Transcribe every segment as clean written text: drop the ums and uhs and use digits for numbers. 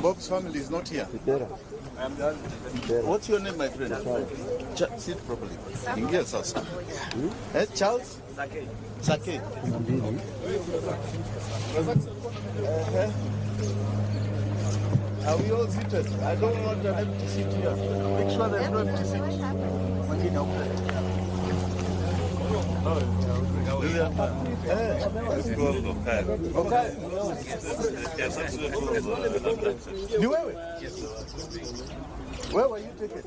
Bob's family is not here. What's your name, my friend? Sit properly. Yes, sir. Charles? Sake. Are we all seated? I don't want an empty seat here. Make sure there's no empty seat. Where were you taken?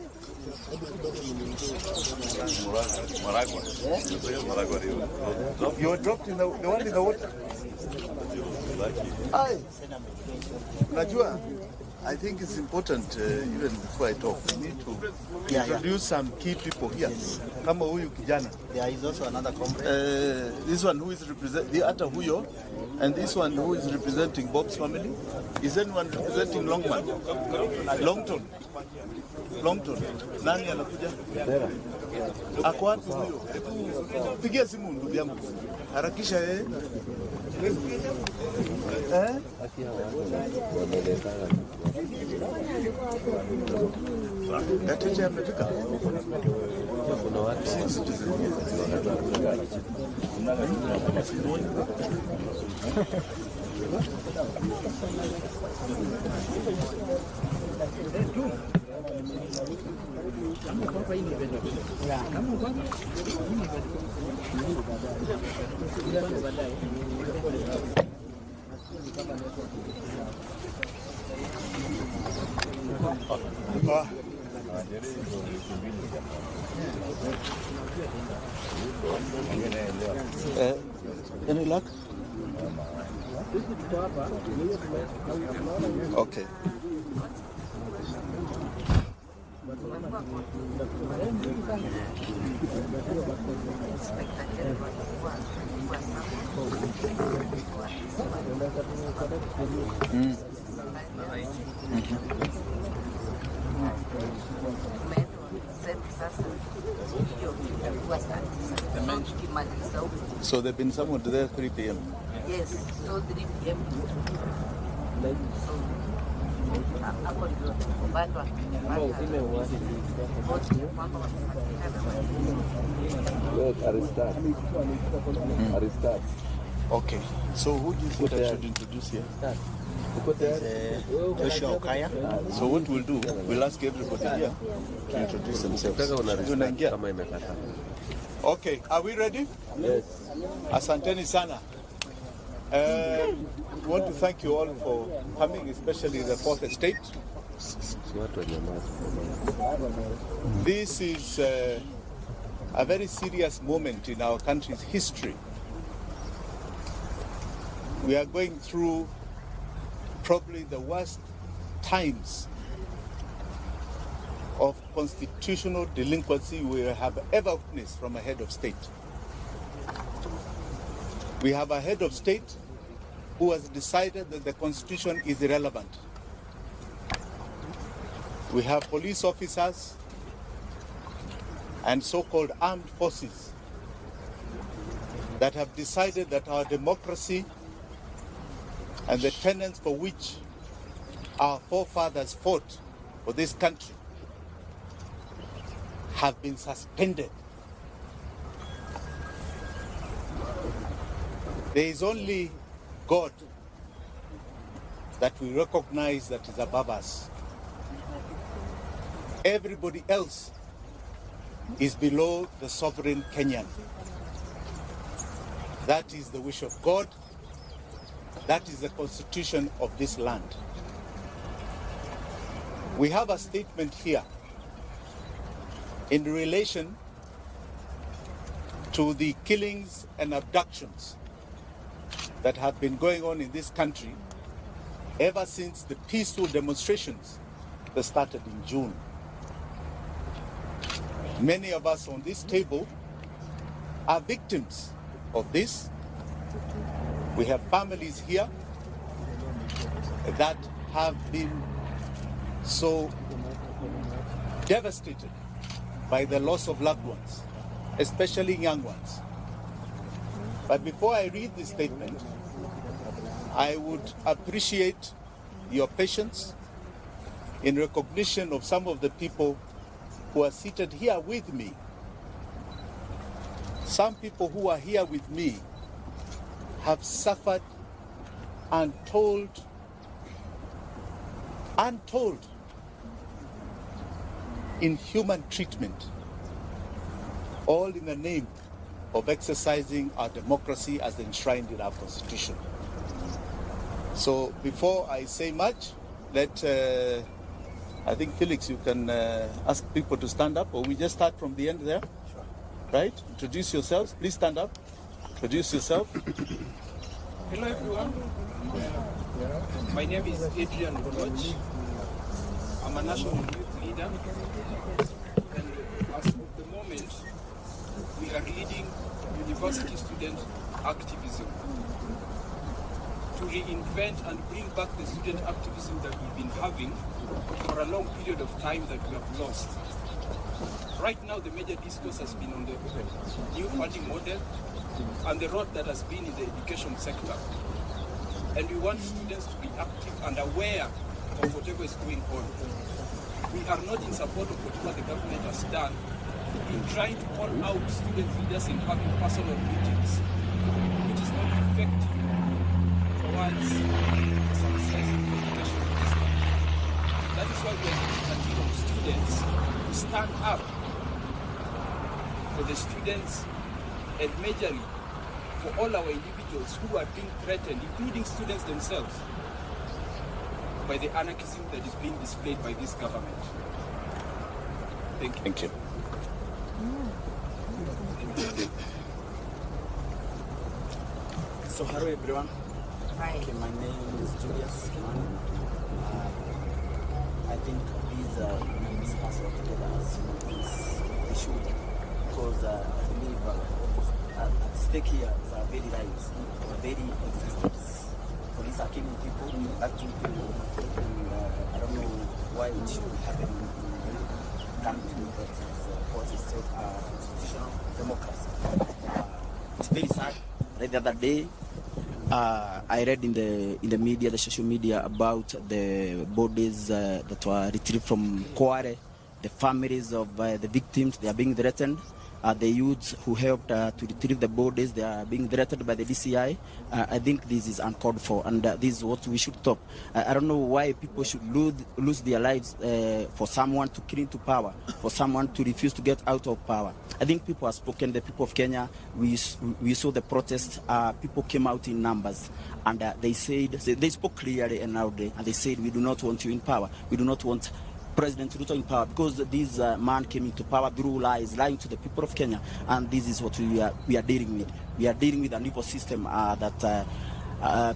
You were dropped in the one in the water? Aye. Najua, I think it's important, even before I talk, we need to introduce some key people here. Kama huyu kijana. There is also another comrade. This one who is representing the Ata Huyo, and this one who is representing Bob's family. Is anyone representing Longman? Longton. Nani anakuja? Ako wapi huyo? Pigia simu ndugu yangu. Harakisha yeye. Gateja amefika. Kuna watu any luck? Okay. So they've been summoned there 3 p.m. Yes, so 3 p.m. Okay, so who do you think I should introduce here? Joshua Okaya. So what we'll do, we'll ask everybody here to introduce themselves. Okay, are we ready? Yes. Asanteni sana. We want to thank you all for coming, especially the fourth estate. This is a very serious moment in our country's history. We are going through probably the worst times of constitutional delinquency we have ever witnessed from a head of state. We have a head of state who has decided that the constitution is irrelevant. We have police officers and so-called armed forces that have decided that our democracy and the tenets for which our forefathers fought for this country have been suspended. There is only God that we recognize that is above us. Everybody else is below the sovereign Kenyan. That is the wish of God. That is the constitution of this land. We have a statement here in relation to the killings and abductions that have been going on in this country ever since the peaceful demonstrations that started in June. Many of us on this table are victims of this, We have families here that have been so devastated by the loss of loved ones, especially young ones. But before I read this statement, I would appreciate your patience in recognition of some of the people who are seated here with me. Some people who are here with me have suffered untold inhuman treatment, all in the name of exercising our democracy as enshrined in our Constitution. So before I say much, I think Felix, you can ask people to stand up, or we just start from the end there? Sure. Right? Introduce yourselves. Please stand up. Introduce yourself. Hello everyone. My name is Adrian Roach. I'm a national youth leader. And as of the moment, we are leading university student activism to reinvent and bring back the student activism that we've been having for a long period of time that we have lost. Right now, the major discourse has been on the new funding model and the role that has been in the education sector. And we want students to be active and aware of whatever is going on. We are not in support of whatever the government has done in trying to call out student leaders and having personal meetings, which is not effective towards success in the education system. That is why we are taking a team of students to stand up for the students and majorly for all our individuals who are being threatened, including students themselves, by the anarchism that is being displayed by this government. Thank you. Thank you. So hello everyone. Hi. Okay, my name is Julius Kimani. I think these discuss all together as this issue because I believe at stake here is our very lives, our very existence. Police are killing people, acting people, and I don't know why it should happen in a country that is still constitutional democracy. It's very sad. Like the other day, I read in the media, the social media, about the bodies that were retrieved from Kware, the families of the victims. They are being threatened. The youths who helped to retrieve the bodies, they are being threatened by the DCI. I think this is uncalled for, and this is what we should stop. I don't know why people should lose their lives for someone to cling to power, for someone to refuse to get out of power. I think people have spoken. The people of Kenya, we saw the protests. People came out in numbers, and they spoke clearly and loudly, and they said, we do not want you in power. We do not want President Ruto in power, because this man came into power through lies, lying to the people of Kenya, and this is what we are dealing with. We are dealing with an evil system that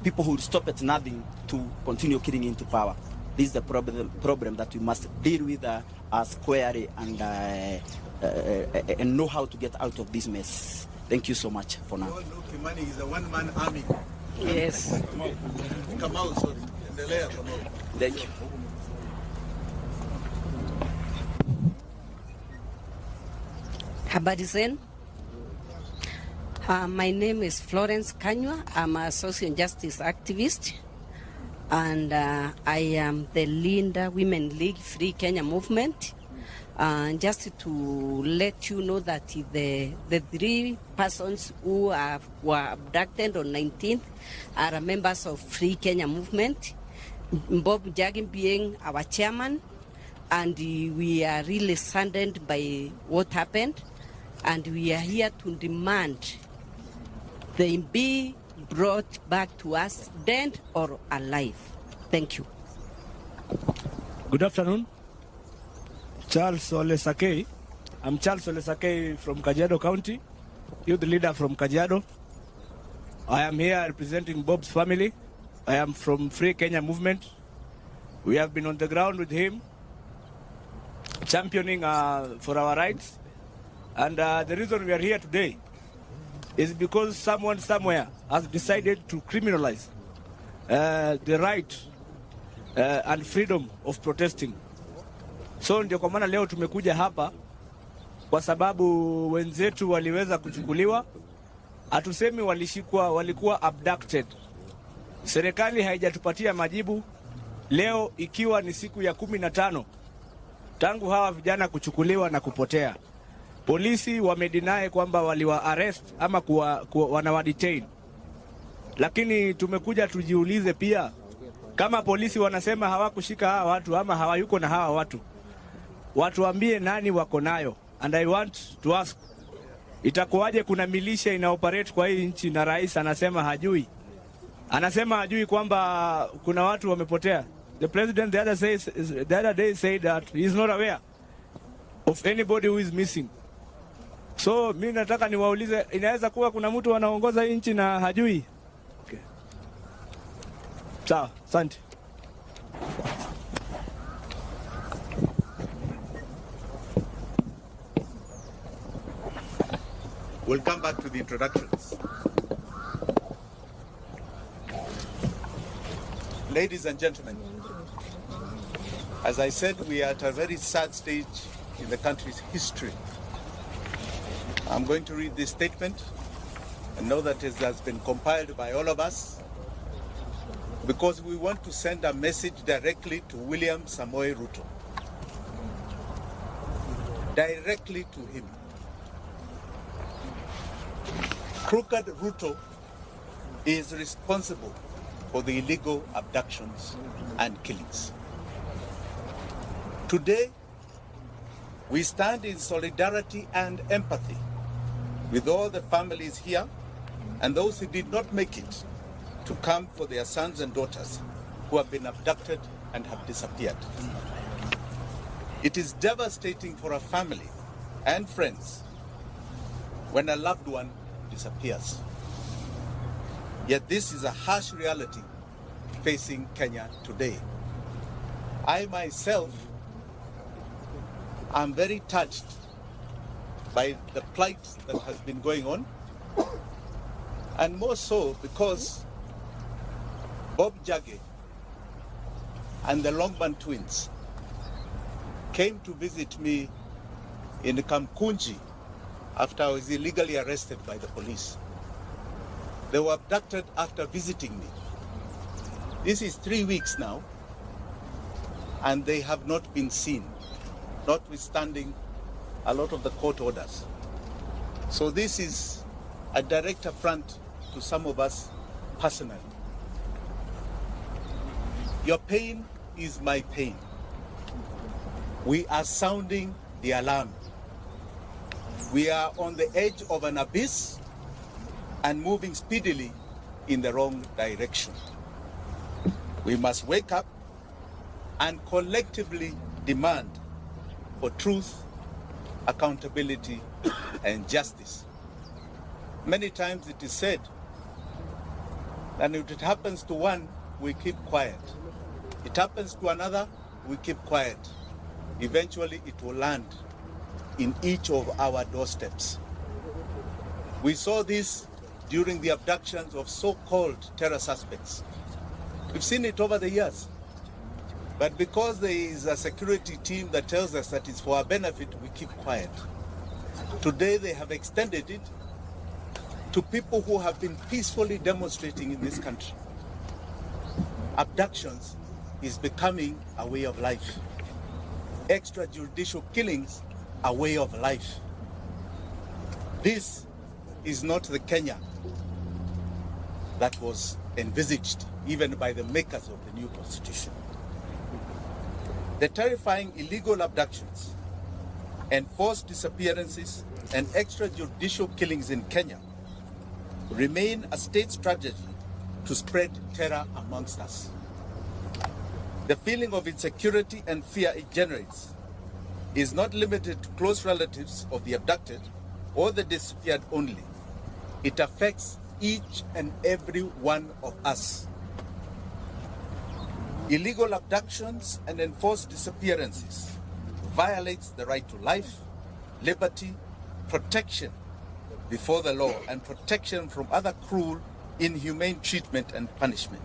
people who will stop at nothing to continue killing into power. This is the problem that we must deal with squarely and know how to get out of this mess. Thank you so much for now. You all know Kimani is a one-man army. Yes. Kamau, sorry. Endelea, Kamau. Thank you. Habari zenu. My name is Florence Kanywa. I'm a social justice activist, and I am the Linda Women League Free Kenya movement. Just to let you know that the 3 persons who were abducted on 19th are members of Free Kenya movement. Bob Jagin being our chairman, and we are really saddened by what happened. And we are here to demand they be brought back to us, dead or alive. Thank you. Good afternoon. Charles Olesakei. I'm Charles Olesakei from Kajiado County, youth leader from Kajiado. I am here representing Bob's family. I am from Free Kenya movement. We have been on the ground with him, championing for our rights. And the reason we are here today is because someone somewhere has decided to criminalize the right and freedom of protesting. So ndio kwa maana leo tumekuja hapa kwa sababu wenzetu waliweza kuchukuliwa. Hatusemi walishikwa, walikuwa abducted. Serikali haijatupatia majibu leo ikiwa ni siku ya 15 tangu hawa vijana kuchukuliwa na kupotea. Polisi wamedinae kwamba waliwa arrest ama wanawa detain. Lakini tumekuja tujiulize pia, kama polisi wanasema hawakushika hawa watu ama hawayuko na hawa watu, watuambie nani wako nayo. And I want to ask, itakuwaje kuna milisha inaoperate kwa hii nchi na rais anasema hajui? Anasema hajui kwamba kuna watu wamepotea. The president the other day said that he is not aware of anybody who is missing. So mimi nataka niwaulize, inaweza kuwa kuna mtu anaongoza hii nchi na hajui? Okay. Sawa, asante. We'll come back to the introductions. Ladies and gentlemen, as I said, we are at a very sad stage in the country's history. I'm going to read this statement and know that it has been compiled by all of us because we want to send a message directly to William Samoei Ruto. Directly to him. Crooked Ruto is responsible for the illegal abductions and killings. Today, we stand in solidarity and empathy with all the families here and those who did not make it to come for their sons and daughters who have been abducted and have disappeared. It is devastating for a family and friends when a loved one disappears. Yet this is a harsh reality facing Kenya today. I myself am very touched by the plight that has been going on, and more so because Bob Jage and the Longman twins came to visit me in Kamkunji after I was illegally arrested by the police. They were abducted after visiting me. This is 3 weeks now, and they have not been seen, notwithstanding a lot of the court orders. So this is a direct affront to some of us personally. Your pain is my pain. We are sounding the alarm. We are on the edge of an abyss and moving speedily in the wrong direction. We must wake up and collectively demand for truth, accountability, and justice. Many times it is said that if it happens to one, we keep quiet. It happens to another, we keep quiet. Eventually it will land in each of our doorsteps. We saw this during the abductions of so-called terror suspects. We've seen it over the years. But because there is a security team that tells us that it's for our benefit, we keep quiet. Today they have extended it to people who have been peacefully demonstrating in this country. Abductions is becoming a way of life. Extrajudicial killings a way of life. This is not the Kenya that was envisaged even by the makers of the new constitution. The terrifying illegal abductions, enforced disappearances, and extrajudicial killings in Kenya remain a state strategy to spread terror amongst us. The feeling of insecurity and fear it generates is not limited to close relatives of the abducted or the disappeared only. It affects each and every one of us. Illegal abductions and enforced disappearances violates the right to life, liberty, protection, before the law and protection from other cruel, inhumane treatment and punishment.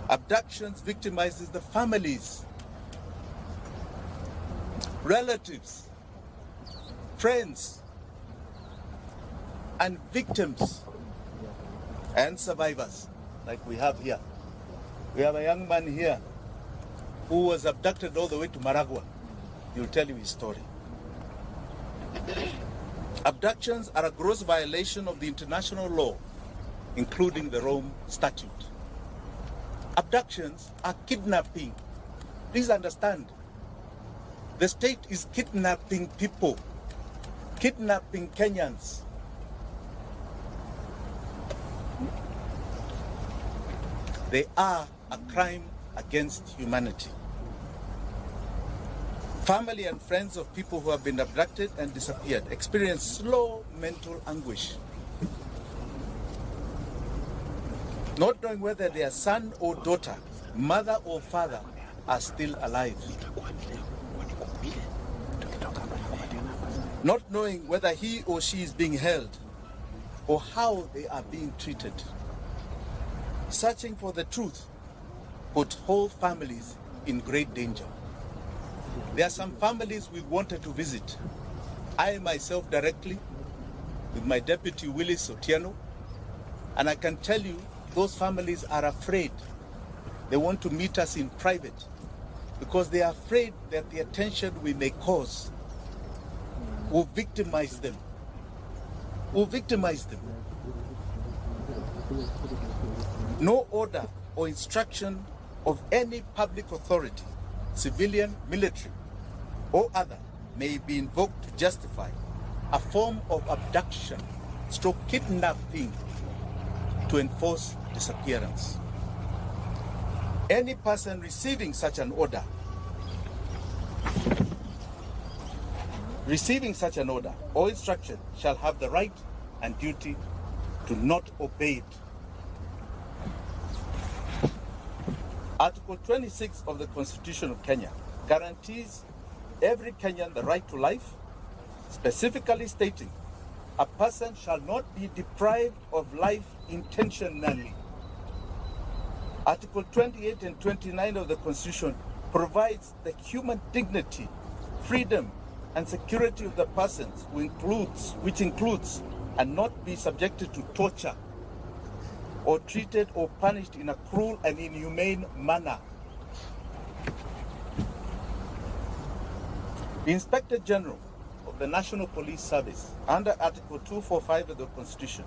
Abductions victimizes the families, relatives, friends, and victims and survivors, like we have here. We have a young man here who was abducted all the way to Maragua. He'll tell you his story. Abductions are a gross violation of the international law, including the Rome Statute. Abductions are kidnapping. Please understand, the state is kidnapping people, kidnapping Kenyans. They are a crime against humanity. Family and friends of people who have been abducted and disappeared experience slow mental anguish, not knowing whether their son or daughter, mother or father are still alive, not knowing whether he or she is being held or how they are being treated. Searching for the truth put whole families in great danger. There are some families we wanted to visit. I myself directly, with my deputy Willis Otieno, and I can tell you those families are afraid. They want to meet us in private because they are afraid that the attention we may cause will victimize them. No order or instruction of any public authority, civilian, military, or other, may be invoked to justify a form of abduction, kidnapping to enforce disappearance. Any person receiving such an order or instruction shall have the right and duty to not obey it. Article 26 of the Constitution of Kenya guarantees every Kenyan the right to life, specifically stating a person shall not be deprived of life intentionally. Article 28 and 29 of the Constitution provides the human dignity, freedom, and security of the persons, which includes and not be subjected to torture or treated or punished in a cruel and inhumane manner. The Inspector General of the National Police Service, under Article 245 of the Constitution,